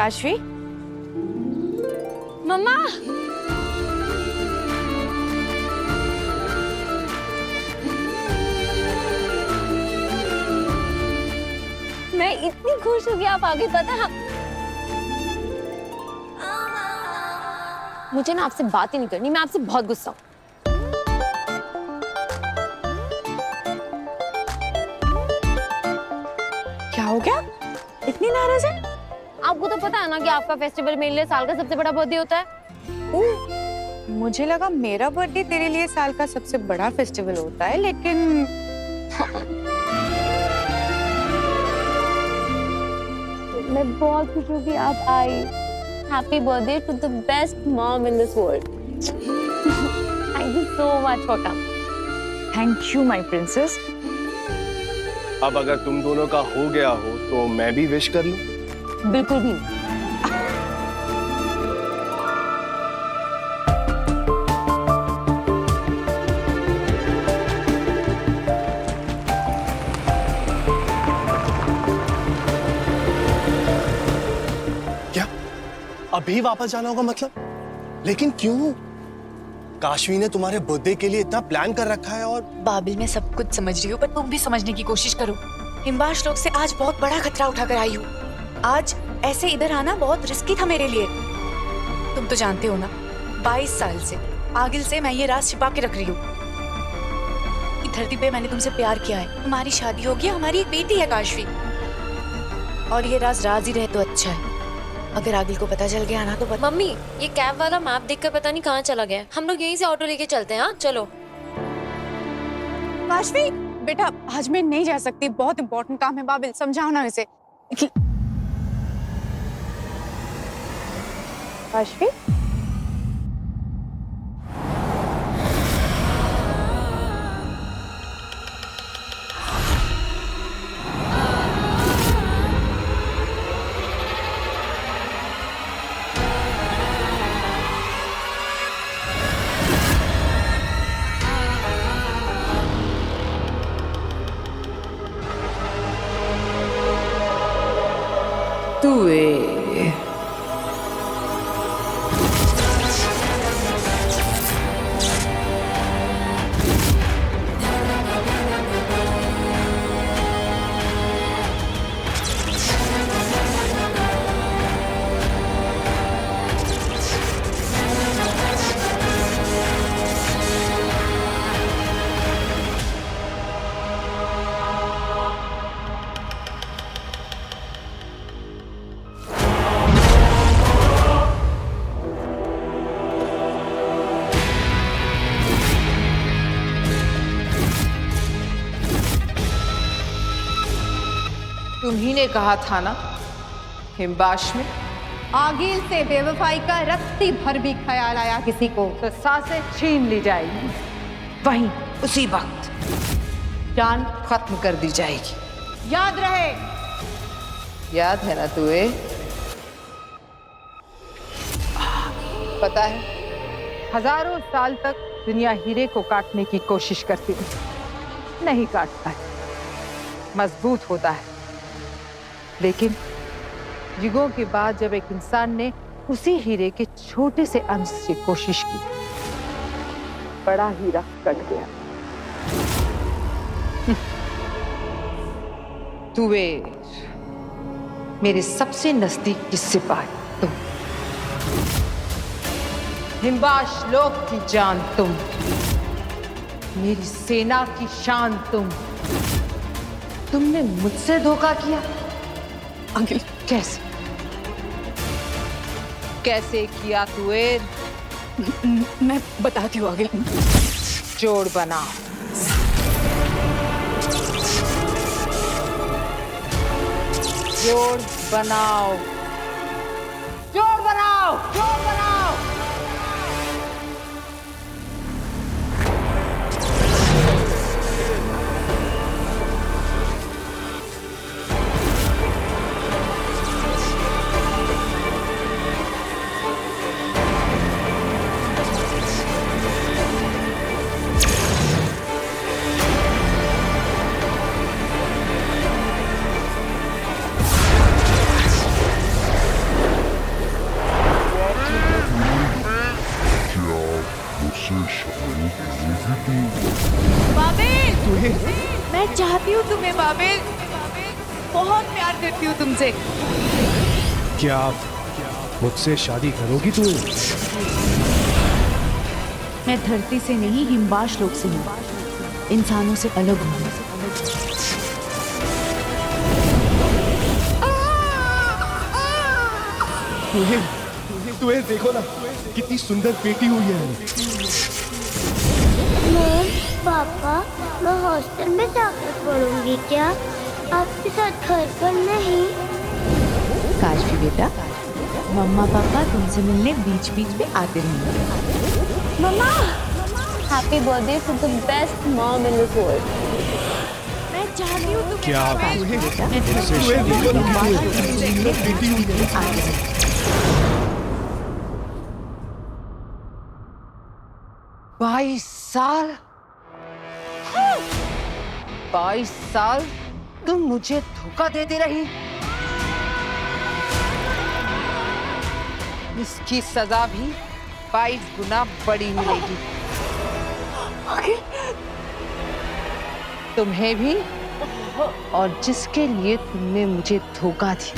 काशवी, मम्मा मैं इतनी खुश हूँ कि आप आगे पता है मुझे ना आपसे बात ही नहीं करनी, मैं आपसे बहुत गुस्सा हूँ। क्या हो गया? इतनी नाराज है? आपको तो पता है ना कि आपका फेस्टिवल मेरे लिए साल का सबसे बड़ा बर्थडे होता है। मुझे लगा मेरा बर्थडे तेरे लिए साल का सबसे बड़ा फेस्टिवल होता है, लेकिन मैं बहुत खुश हूँ कि आप आई। Happy birthday to the best mom in this world. Thank you so much for coming. Thank you my princess. अब अगर तुम दोनों का हो गया हो तो मैं भी विश कर लूं? बिल्कुल भी नहीं। क्या अभी वापस जाना होगा मतलब? लेकिन क्यों? काशवी ने तुम्हारे बर्थडे के लिए इतना प्लान कर रखा है। और बाबिल, मैं सब कुछ समझ रही हूँ, पर तुम भी समझने की कोशिश करो। हिमबाश लोग से आज बहुत बड़ा खतरा उठाकर आई हूँ। आज ऐसे इधर आना बहुत रिस्की था मेरे लिए। तुम तो जानते हो ना, 22 साल से आगिल से मैं ये राज छिपा के रख रही हूँ कि धरती पे मैंने तुमसे प्यार किया है, हमारी शादी होगी, हमारी एक बेटी है काशवी। और ये राज ही रहे तो अच्छा है। अगर आगिल को पता चल गया ना तो मम्मी, ये कैब वाला मैप देखकर पता नहीं कहाँ चला गया। हम लोग यहीं से ऑटो लेके चलते हैं। हाँ चलो। काशवी बेटा, आज मैं नहीं जा सकती, बहुत इंपॉर्टेंट काम है। बाबिल समझाओ ना इसे। काशवी, तुम्ही ने कहा था ना, हिमबाश में आगिल से बेवफाई का रत्ती भर भी ख्याल आया किसी को तो सांसें छीन ली जाएगी, वहीं उसी वक्त जान खत्म कर दी जाएगी। याद रहे। याद है ना तुझे? पता है, हजारों साल तक दुनिया हीरे को काटने की कोशिश करती है, नहीं काटता है, मजबूत होता है। लेकिन युगों के बाद जब एक इंसान ने उसी हीरे के छोटे से अंश से कोशिश की, बड़ा हीरा कट गया। तुवेर, मेरे सबसे नजदीक की सिपाही तुम, हिमबाश लोक की जान तुम, मेरी सेना की शान तुम। तुमने मुझसे धोखा किया। आगिल कैसे कैसे किया तुवेर? मैं बताती हूँ आगिल। जोड़ बनाओ। जोड़ बनाओ। जोड़ बनाओ। जोड़ बनाओ। बाबिल, मैं चाहती हूँ तुम्हें बाबिल, बहुत प्यार करती हूँ तुमसे। क्या मुझसे शादी करोगी तू? मैं धरती से नहीं, हिमवाश लोक से हूँ, इंसानों से अलग हूँ। तुम्हें देखो ना, कितनी सुंदर बेटी हुई है। मॉम, पापा, मैं हॉस्टल में जाकर पढ़ूंगी क्या? आपके साथ घर पर नहीं? काशवी बेटा, मम्मा पापा तुमसे मिलने बीच बीच में आते रहेंगे। मम्मा, happy birthday to the best mom in this world. मैं चाहती हूँ तुम क्या काशवी बेटा, मुझसे शादी करोगी? बेटी हुई है। आते रहेंगे। 22 साल, 22 साल तुम मुझे धोखा देती रही। इसकी सजा भी 22 गुना बड़ी मिलेगी। तुम्हें भी और जिसके लिए तुमने मुझे धोखा दिया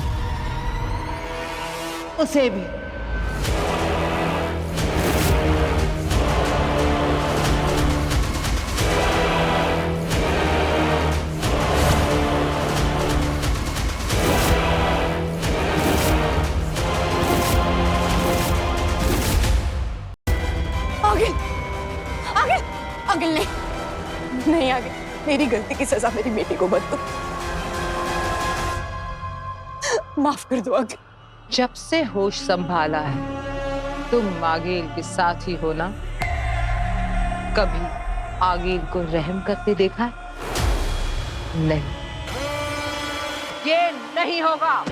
उसे भी। अगिल नहीं, नहीं आगे, मेरी गलती की सजा मेरी बेटी को मत दो, माफ कर दो अगिल। जब से होश संभाला है तुम आगेल के साथ ही हो ना? कभी आगेल को रहम करते देखा है? नहीं, ये नहीं होगा।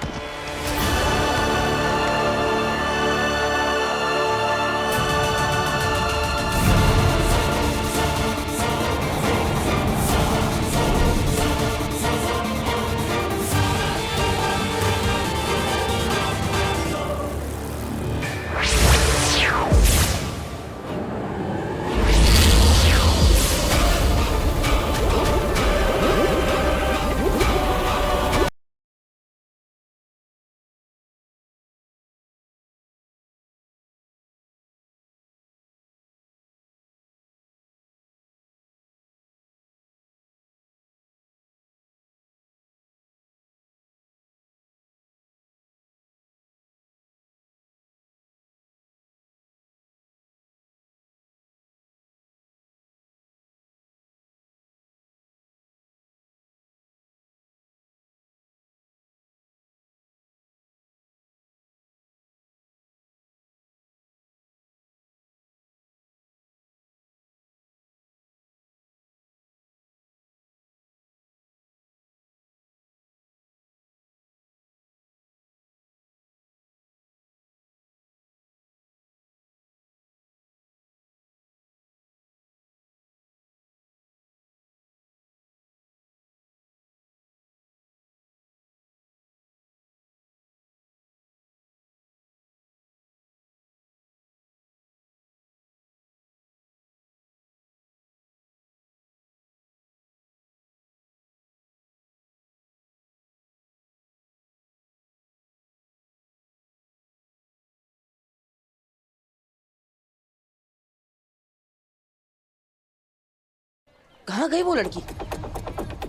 कहाँ गई वो लड़की?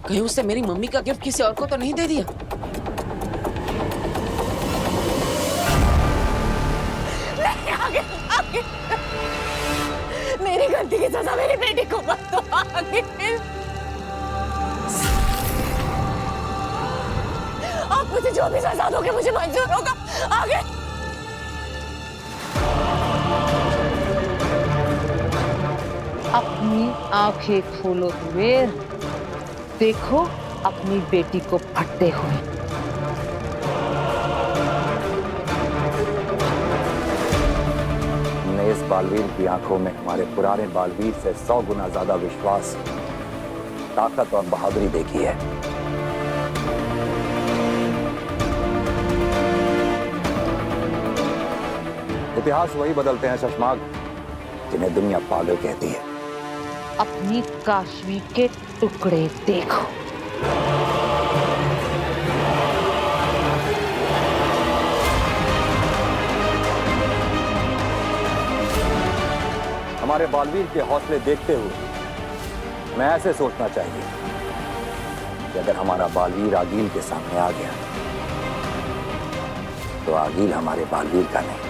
कहीं उससे मेरी मम्मी का गिफ्ट किसी और को तो नहीं दे दिया? आगे, आगे। मेरी गलती की सजा मेरी बेटी को मत दो आगे। आप मुझे जो भी सजा दोगे मुझे मंजूर होगा। आगे अपनी आंखें खोलो कुबेर, देखो अपनी बेटी को फटते हुए। हमने इस बालवीर की आंखों में हमारे पुराने बालवीर से 100 गुना ज्यादा विश्वास, ताकत और बहादुरी देखी है। इतिहास वही बदलते हैं शशमाग जिन्हें दुनिया पागल कहती है। अपनी काशवी के टुकड़े देखो। हमारे बालवीर के हौसले देखते हुए मैं ऐसे सोचना चाहिए कि अगर हमारा बालवीर आगील के सामने आ गया तो आगील हमारे बालवीर का नहीं,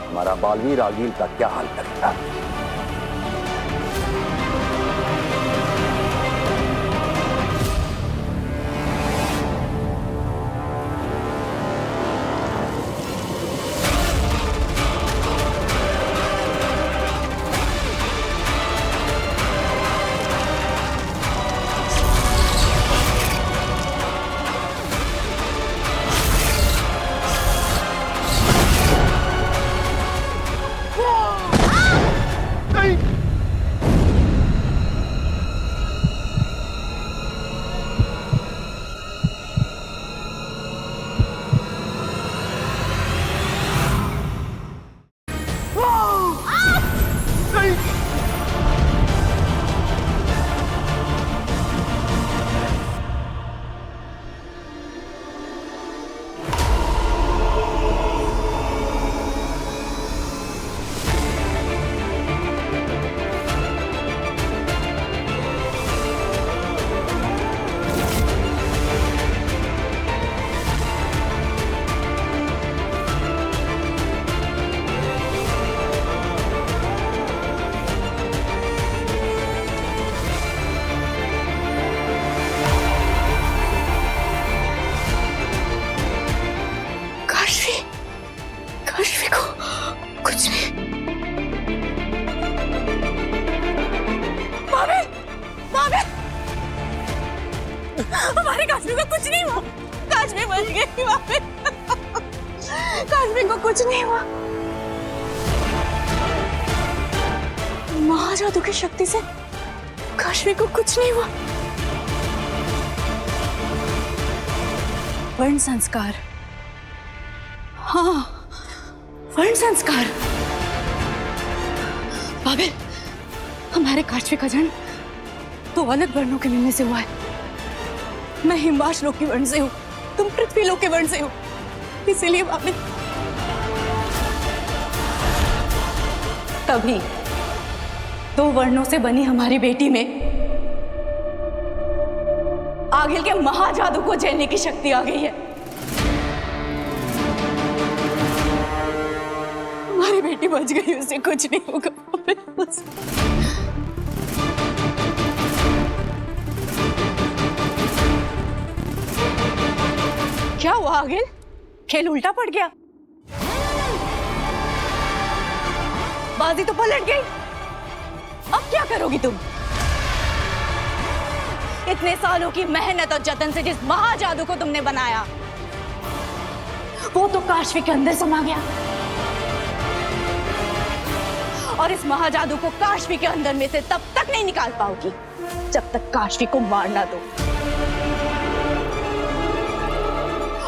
हमारा बालवीर आगील का क्या हाल करेगा। काशवी को कुछ नहीं। मामी, मामी, हमारी काशवी को कुछ नहीं हुआ। काशवी बच गई मामी। काशवी को कुछ नहीं हुआ। महाजादू की शक्ति से काशवी को कुछ नहीं हुआ। वर्ण संस्कार, हाँ वर्ण संस्कार। बाबे, हमारे काशवी का जन्म दो अलग वर्णों के मिलने से हुआ है। मैं हिमवाश लोक के वर्ण से हूँ, तुम पृथ्वी लोक के वर्ण से हो, इसीलिए बाबे तभी दो वर्णों से बनी हमारी बेटी में आगिल के महाजादू को झेलने की शक्ति आ गई है। हमारी बेटी बच गई, उसे कुछ नहीं होगा। क्या हुआ आगिल? खेल उल्टा पड़ गया? बाजी तो पलट गई। अब क्या करोगी तुम? इतने सालों की मेहनत और जतन से जिस महाजादू को तुमने बनाया वो तो काशवी के अंदर समा गया, और इस महाजादू को काशवी के अंदर में से तब तक नहीं निकाल पाओगी जब तक काशवी को मार ना दो,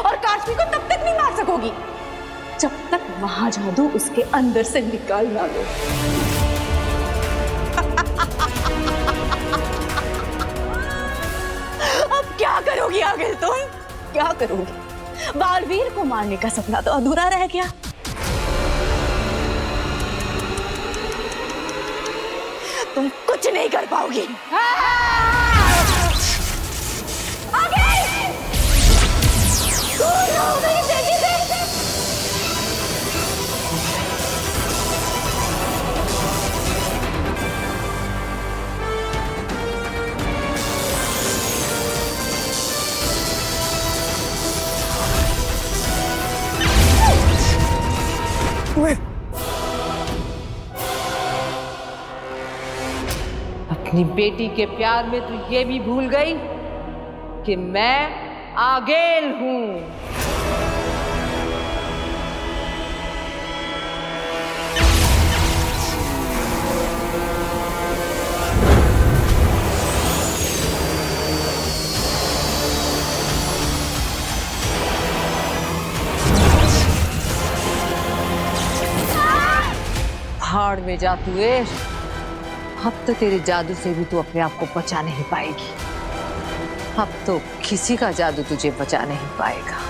और काशवी को तब तक नहीं मार सकोगी जब तक महाजादू उसके अंदर से निकाल ना दो। अब क्या करोगी आगिल तुम? क्या करोगी? बालवीर को मारने का सपना तो अधूरा रह गया। तुम कुछ नहीं कर पाओगी। अपनी बेटी के प्यार में तू ये भी भूल गई कि मैं आगेल हूं। में जा तू ऐश। अब तो तेरे जादू से भी तू अपने आप को बचा नहीं पाएगी। अब तो किसी का जादू तुझे बचा नहीं पाएगा।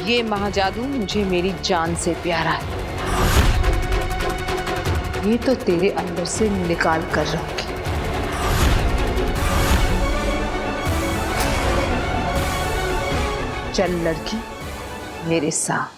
ये महाजादू मुझे मेरी जान से प्यारा है। ये तो तेरे अंदर से निकाल कर रहूंगी। चल लड़की मेरे साथ।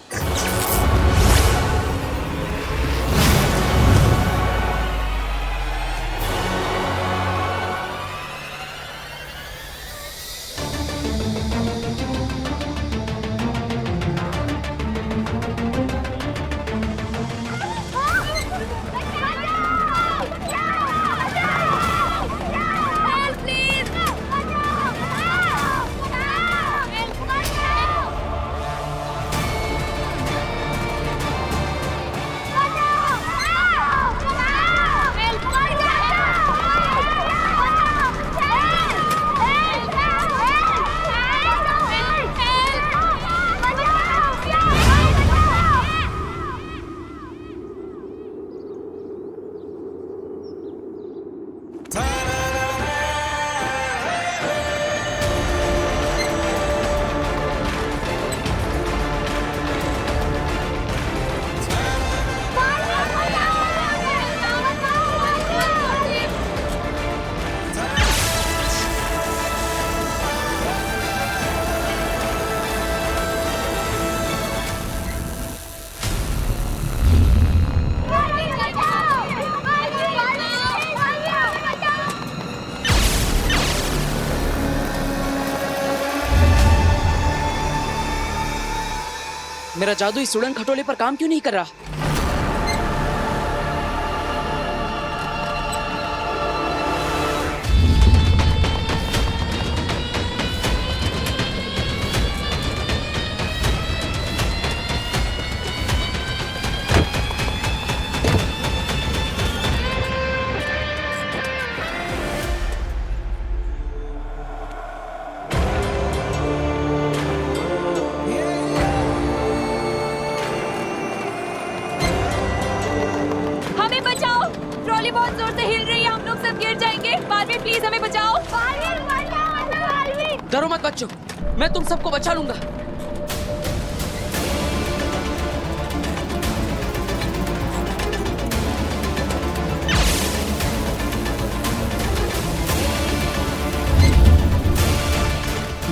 मेरा जादू इस उड़न खटोले पर काम क्यों नहीं कर रहा? बहुत जोर से हिल रही है, हम लोग सब गिर जाएंगे। बालवीर प्लीज हमें बचाओ। डरो मत बच्चों, मैं तुम सबको बचा लूंगा।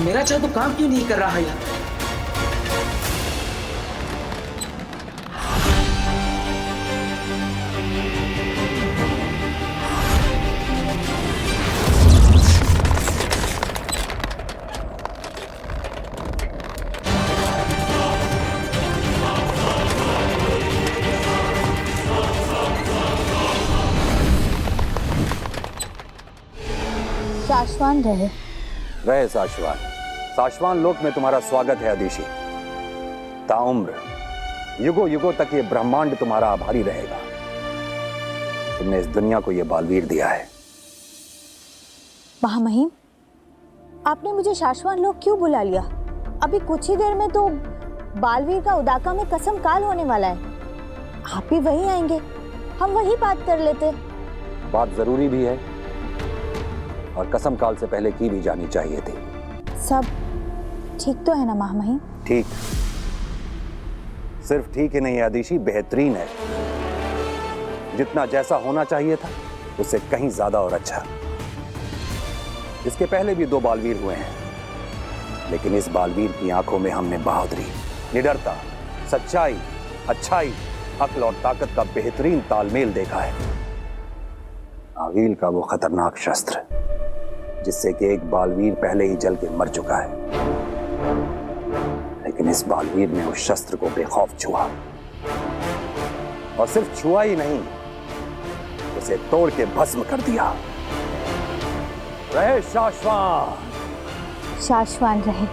मेरा जादू काम क्यों नहीं कर रहा है यार? शाश्वान रहे साशवान। साशवान लोक में तुम्हारा स्वागत है अदिति। ताउम्र युगों युगों तक ये ब्रह्मांड तुम्हारा आभारी रहेगा। तुमने इस दुनिया को ये बालवीर दिया है। महामहिम, आपने मुझे शाश्वान लोक क्यों बुला लिया? अभी कुछ ही देर में तो बालवीर का उदाका में कसम काल होने वाला है। आप भी वहीं आएंगे, हम वही बात कर लेते। बात जरूरी भी है और कसम काल से पहले की भी जानी चाहिए थी। सब ठीक तो है ना महामहिम? ठीक, सिर्फ ठीक ही नहीं है अदिति, बेहतरीन है। जितना जैसा होना चाहिए था उससे कहीं ज्यादा और अच्छा। इसके पहले भी 2 बालवीर हुए हैं, लेकिन इस बालवीर की आंखों में हमने बहादुरी, निडरता, सच्चाई, अच्छाई, अक्ल और ताकत का बेहतरीन तालमेल देखा है। आगील का वो खतरनाक शस्त्र जिससे कि एक बालवीर पहले ही जल के मर चुका है, लेकिन इस बालवीर ने उस शस्त्र को बेखौफ छुआ, और सिर्फ छुआ ही नहीं, उसे तोड़ के भस्म कर दिया। रहे शाश्वान। शाश्वान रहे।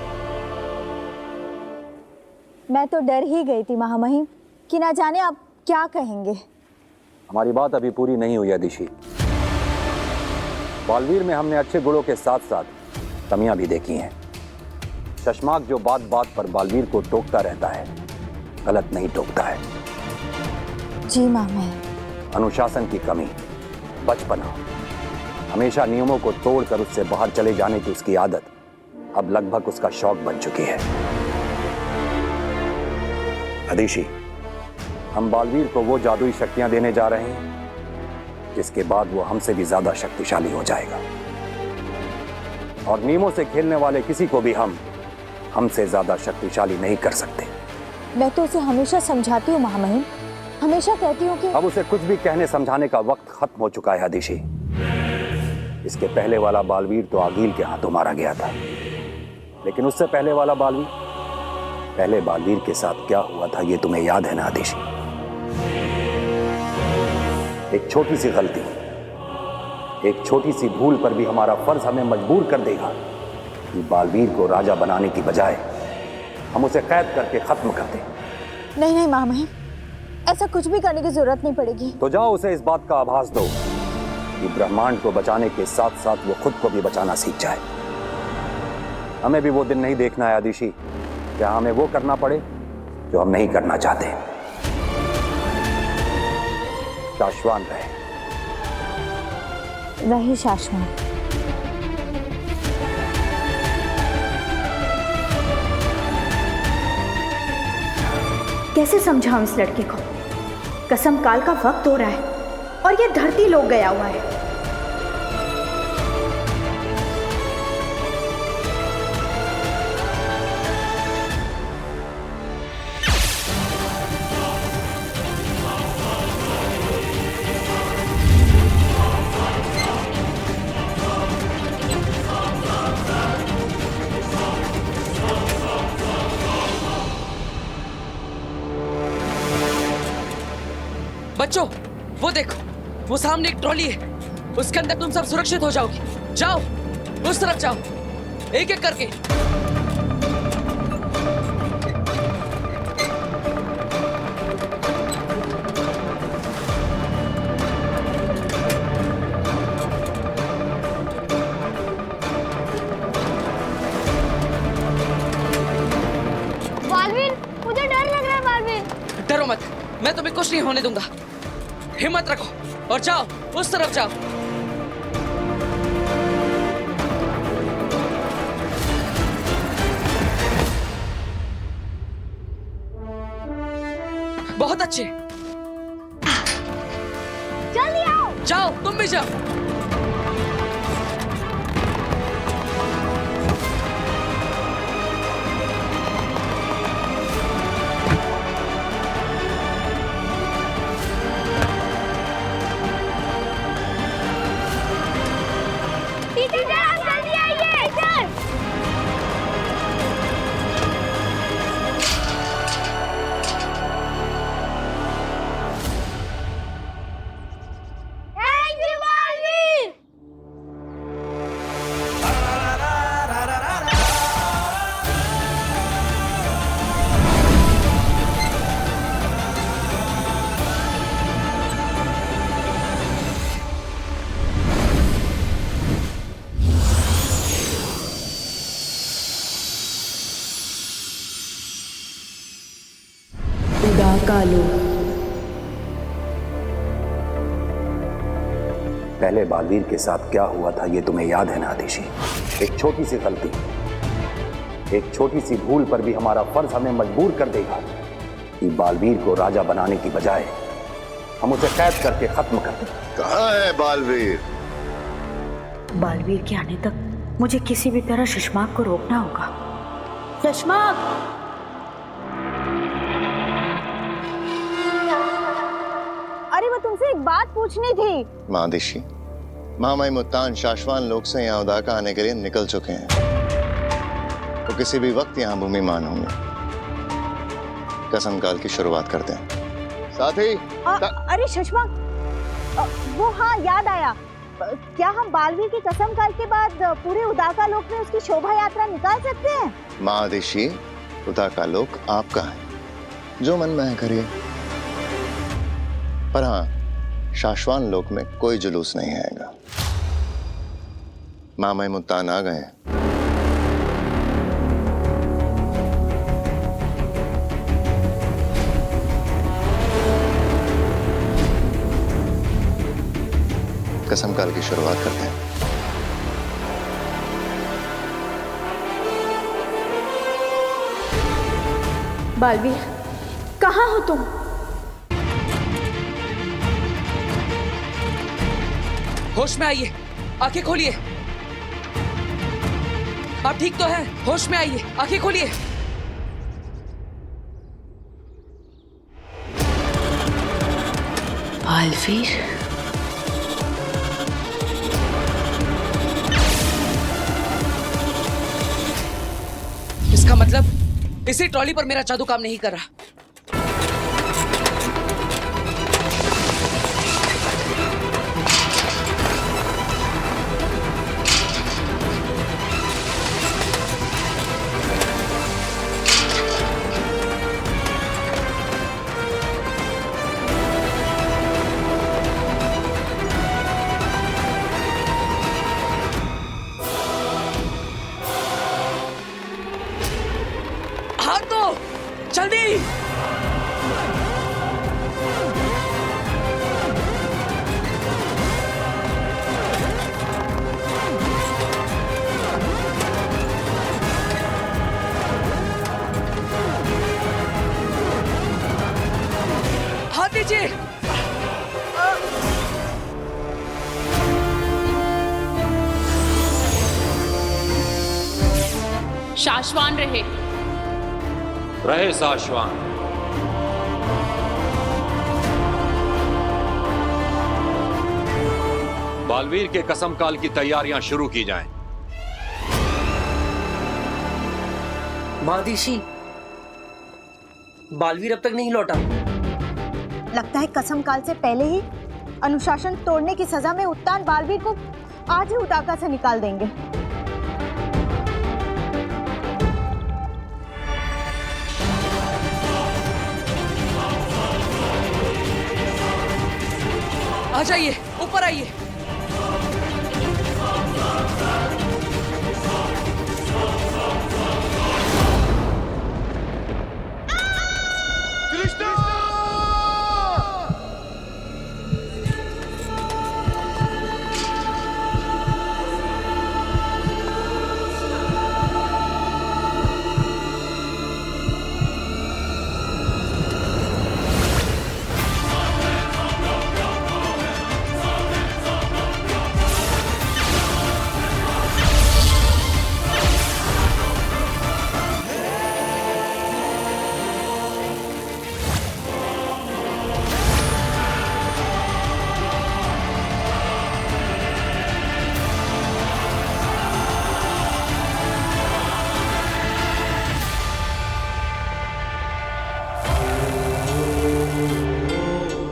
मैं तो डर ही गई थी महामहिम कि ना जाने आप क्या कहेंगे। हमारी बात अभी पूरी नहीं हुई अदिति। बालवीर में हमने अच्छे गुणों के साथ साथ कमियां भी देखी हैं। शशमाक जो बात बात पर बालवीर को टोकता रहता है, गलत नहीं टोकता है। जी महामहिम। अनुशासन की कमी, बचपना, हमेशा नियमों को तोड़कर उससे बाहर चले जाने की उसकी आदत अब लगभग उसका शौक बन चुकी है। अदिति, हम बालवीर को वो जादुई शक्तियां देने जा रहे हैं जिसके बाद वो हमसे भी ज्यादा शक्तिशाली हो जाएगा, और नियमों से खेलने वाले किसी को भी हमसे ज्यादा शक्तिशाली नहीं कर सकते। मैं तो उसे हमेशा समझाती हूँ महामहिम, हमेशा कहती हूँ कि अब उसे कुछ भी कहने समझाने का वक्त खत्म हो चुका है अदिति। इसके पहले वाला बालवीर तो आगील के हाथों मारा गया था, लेकिन उससे पहले वाला बालवीर, पहले बालवीर के साथ क्या हुआ था ये तुम्हें याद है ना अदिति? एक छोटी सी गलती, एक छोटी सी भूल पर भी हमारा फर्ज हमें मजबूर कर देगा कि बालवीर को राजा बनाने की बजाय हम उसे कैद करके खत्म कर दें। नहीं नहीं महामहिम, ऐसा कुछ भी करने की जरूरत नहीं पड़ेगी। तो जाओ उसे इस बात का आभास दो कि ब्रह्मांड को बचाने के साथ साथ वो खुद को भी बचाना सीख जाए। हमें भी वो दिन नहीं देखना है अदिति, जहां हमें वो करना पड़े जो हम नहीं करना चाहते। शाश्वान रहे। रही शाश्वान। कैसे समझाऊं इस लड़के को? कसम काल का वक्त हो रहा है और ये धरती लोग गया हुआ है। बच्चों, वो देखो, वो सामने एक ट्रॉली है, उसके अंदर तुम सब सुरक्षित हो जाओगी। जाओ, उस तरफ जाओ, एक एक करके। बालवीर, मुझे डर लग रहा है बालवीर। डरो मत, मैं तुम्हें कुछ नहीं होने दूंगा। हिम्मत रखो और जाओ, उस तरफ जाओ। बहुत अच्छे, जल्दी आओ। जाओ, तुम भी जाओ। पहले बालवीर के साथ क्या हुआ था ये तुम्हें याद है ना अदिति? एक छोटी सी गलती, एक छोटी सी भूल पर भी हमारा फर्ज हमें मजबूर कर देगा कि बालवीर को राजा बनाने की बजाय हम उसे कैद करके खत्म कर दें। कहाँ है बालवीर? बालवीर के आने तक मुझे किसी भी तरह शशमाक को रोकना होगा। शशमाक! अरे मैं तुमसे एक बात पूछनी थी। महादिशी, महामाई मुत्तान शाश्वान लोग से यहाँ उदाका आने के लिए निकल चुके हैं, तो किसी भी वक्त यहाँ भूमिमान होंगे। कसम काल की शुरुआत करते हैं। साथी अरे शशमाक, वो हाँ याद आया। क्या हम बालवीर की कसम काल के बाद पूरे उदाका लोक में उसकी शोभा यात्रा निकाल सकते हैं? महादिशी, उदाका लोक आपका है, जो मन में है करिए। पर हाँ, शाश्वान लोक में कोई जुलूस नहीं आएगा। मामा मुल्तान आ गए हैं। कसम काल की शुरुआत करते हैं। बालवीर, कहाँ हो तुम? होश में आइए, आंखें खोलिए। आप ठीक तो हैं? होश में आइए, आंखें खोलिए। बालवीर, इसका मतलब इसी ट्रॉली पर मेरा जादू काम नहीं कर रहा। हाथ दो, जल्दी। हाथ दीजिए। शाश्वान रहे। रहे शाश्वान। बालवीर के कसम काल की तैयारियां शुरू की जाएं। महादिशी, बालवीर अब तक नहीं लौटा। लगता है कसम काल से पहले ही अनुशासन तोड़ने की सजा में उत्तान बालवीर को आज ही उदाका से निकाल देंगे। आ जाइए, ऊपर आइए।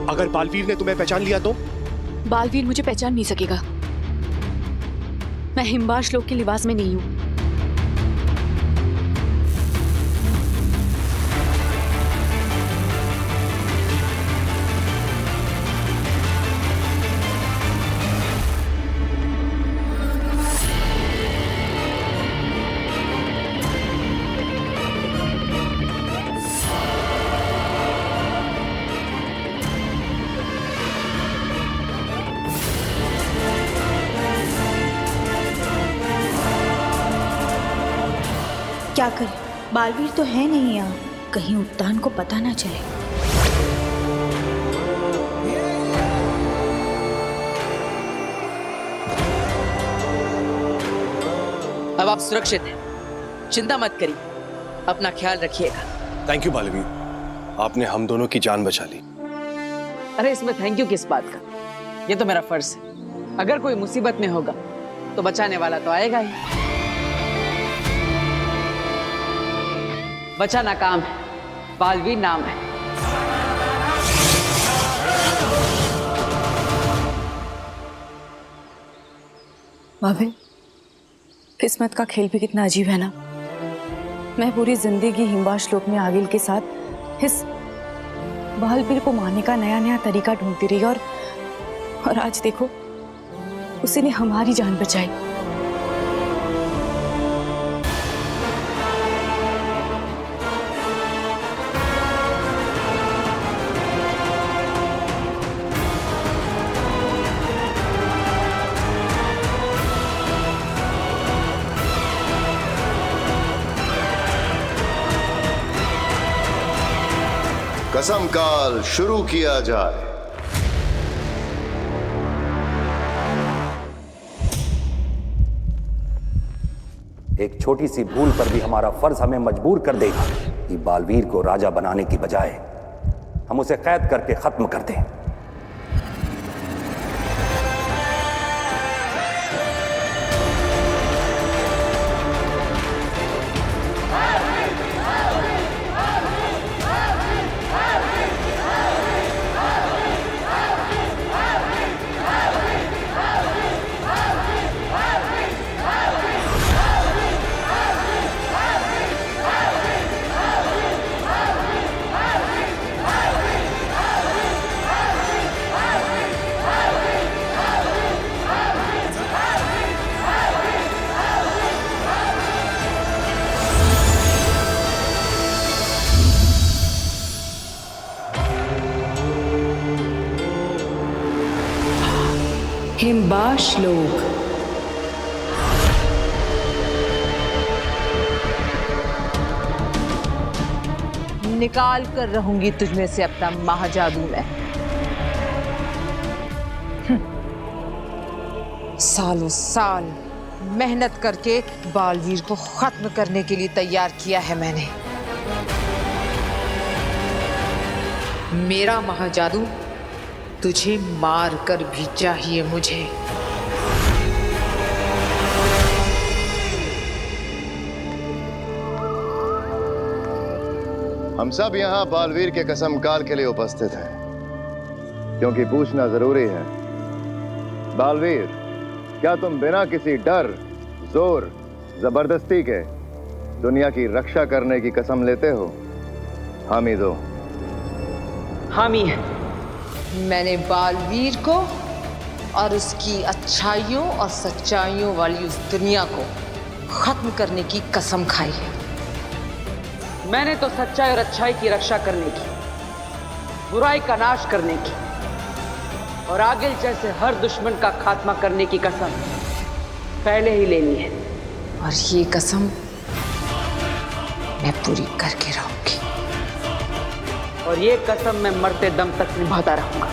अगर बालवीर ने तुम्हें पहचान लिया तो? बालवीर मुझे पहचान नहीं सकेगा। मैं हिमबाश लोक के लिबास में नहीं हूं। क्या करें? बालवीर तो है नहीं यहाँ, कहीं उत्तान को पता ना चले। अब आप सुरक्षित हैं, चिंता मत करिए, अपना ख्याल रखिएगा। थैंक यू बालवीर, आपने हम दोनों की जान बचा ली। अरे इसमें थैंक यू किस बात का? ये तो मेरा फर्ज है। अगर कोई मुसीबत में होगा तो बचाने वाला तो आएगा ही। बचाना काम है, बालवीर नाम है। भाभी, किस्मत का खेल भी कितना अजीब है ना। मैं पूरी जिंदगी हिम्बा श्लोक में आगिल के साथ इस बालवीर को मारने का नया नया तरीका ढूंढती रही और आज देखो उसने हमारी जान बचाई। कसम काल शुरू किया जाए। एक छोटी सी भूल पर भी हमारा फर्ज हमें मजबूर कर देगा कि बालवीर को राजा बनाने की बजाय हम उसे कैद करके खत्म कर दें। हिम्बा श्लोक। निकाल कर रहूंगी तुझमें से अपना महाजादू मैं। सालों साल मेहनत करके बालवीर को खत्म करने के लिए तैयार किया है मैंने। मेरा महाजादू तुझे मार कर भी चाहिए मुझे। हम सब यहाँ बालवीर के कसम काल के लिए उपस्थित हैं, क्योंकि पूछना जरूरी है। बालवीर, क्या तुम बिना किसी डर, जोर, जबरदस्ती के दुनिया की रक्षा करने की कसम लेते हो? हामी दो। हामी है। मैंने बालवीर को और उसकी अच्छाइयों और सच्चाइयों वाली उस दुनिया को खत्म करने की कसम खाई है। मैंने तो सच्चाई और अच्छाई की रक्षा करने की, बुराई का नाश करने की और आगिल जैसे हर दुश्मन का खात्मा करने की कसम पहले ही ले ली है। और ये कसम मैं पूरी करके रहूंगी। और ये कसम मैं मरते दम तक निभाता रहूंगा।